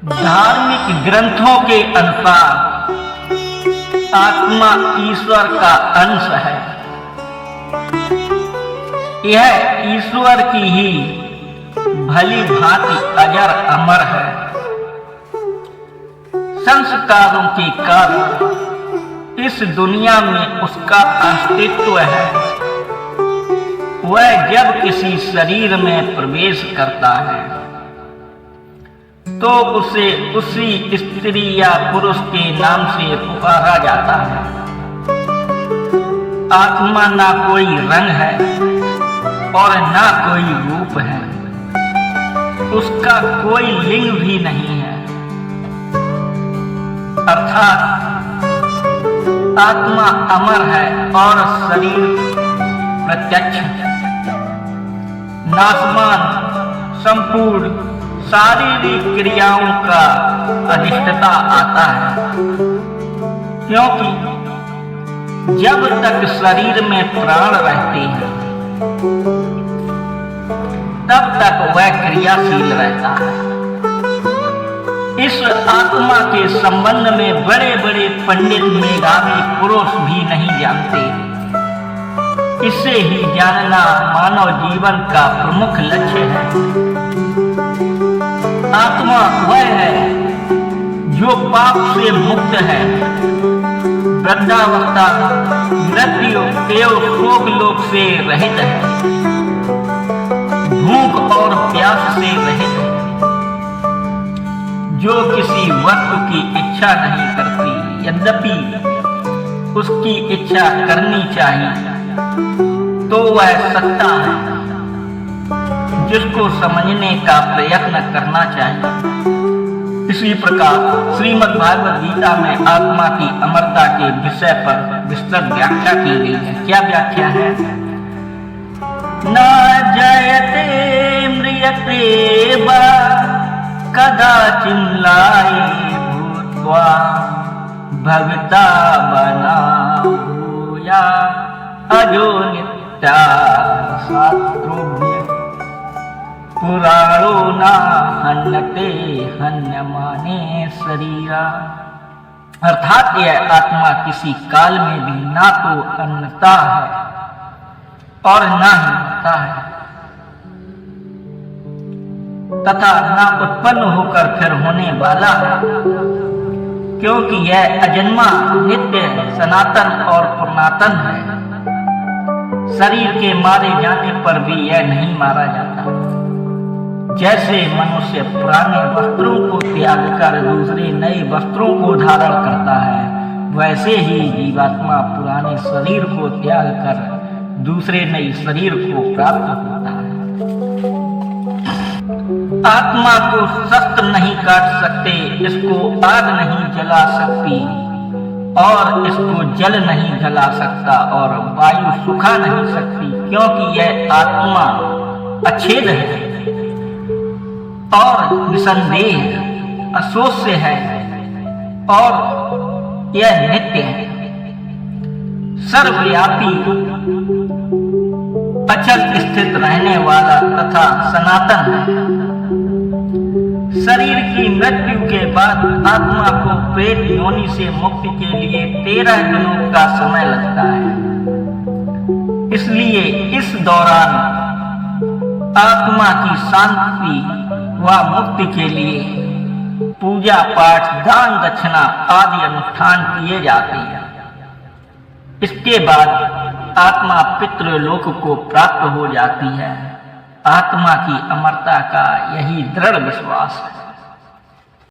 धार्मिक ग्रंथों के अनुसार आत्मा ईश्वर का अंश है। यह ईश्वर की ही भली भांति अजर अमर है। संस्कारों के कारण इस दुनिया में उसका अस्तित्व है। वह जब किसी शरीर में प्रवेश करता है तो उसे उसी स्त्री या पुरुष के नाम से पुकारा जाता है। आत्मा ना कोई रंग है और ना कोई रूप है। उसका कोई लिंग भी नहीं है। अर्थात आत्मा अमर है और शरीर प्रत्यक्ष है। नाशवान संपूर्ण शारीरिक क्रियाओं का अधिष्ठता आता है, क्योंकि जब तक शरीर में प्राण रहते हैं तब तक वह क्रियाशील रहता है। इस आत्मा के संबंध में बड़े बड़े पंडित मेधावी पुरुष भी नहीं जानते। इसे ही जानना मानव जीवन का प्रमुख लक्ष्य है। आत्मा वह है जो पाप से मुक्त है, वृद्धावस्था, मृत्यु एवं शोक लोक से रहित है, भूख और प्यास से रहित है, जो किसी वस्तु की इच्छा नहीं करती, यद्यपि उसकी इच्छा करनी चाहिए, तो वह सत्ता है जिसको समझने का प्रयत्न करना चाहिए। इसी प्रकार श्रीमद् भागवत गीता में आत्मा की अमरता के विषय पर विस्तृत व्याख्या की गई है। क्या व्याख्या है? न जयते म्रियते वा कदाचिन्लाये भूत्वा भविता बना भूया अजो नित्या शास्त्रोभ्य पुराणो न हन्यते हन्यमाने शरीरा। अर्थात यह आत्मा किसी काल में भी ना तो अन्नता है और ना ही मरता है, तथा ना उत्पन्न होकर फिर होने वाला है, क्योंकि यह अजन्मा, नित्य, सनातन और पुरातन है। शरीर के मारे जाने पर भी यह नहीं मारा जाता। जैसे मनुष्य पुराने वस्त्रों को त्याग कर दूसरे नए वस्त्रों को धारण करता है, वैसे ही जीवात्मा पुराने शरीर को त्याग कर दूसरे नए शरीर को प्राप्त होता है। आत्मा को शस्त्र नहीं काट सकते, इसको आग नहीं जला सकती और इसको जल नहीं जला सकता और वायु सुखा नहीं सकती, क्योंकि यह आत्मा अछेद है और निसंदेह अशोष्य है और यह नित्य है, सर्वव्यापी, अचल स्थित रहने वाला तथा सनातन है। शरीर की मृत्यु के बाद आत्मा को प्रेत योनि से मुक्ति के लिए 13 दिनों का समय लगता है। इसलिए इस दौरान आत्मा की शांति व मुक्ति के लिए पूजा पाठ, दान दक्षिणा आदि अनुष्ठान किए जाते हैं। इसके बाद आत्मा पितृलोक को प्राप्त हो जाती है। आत्मा की अमरता का यही दृढ़ विश्वास है।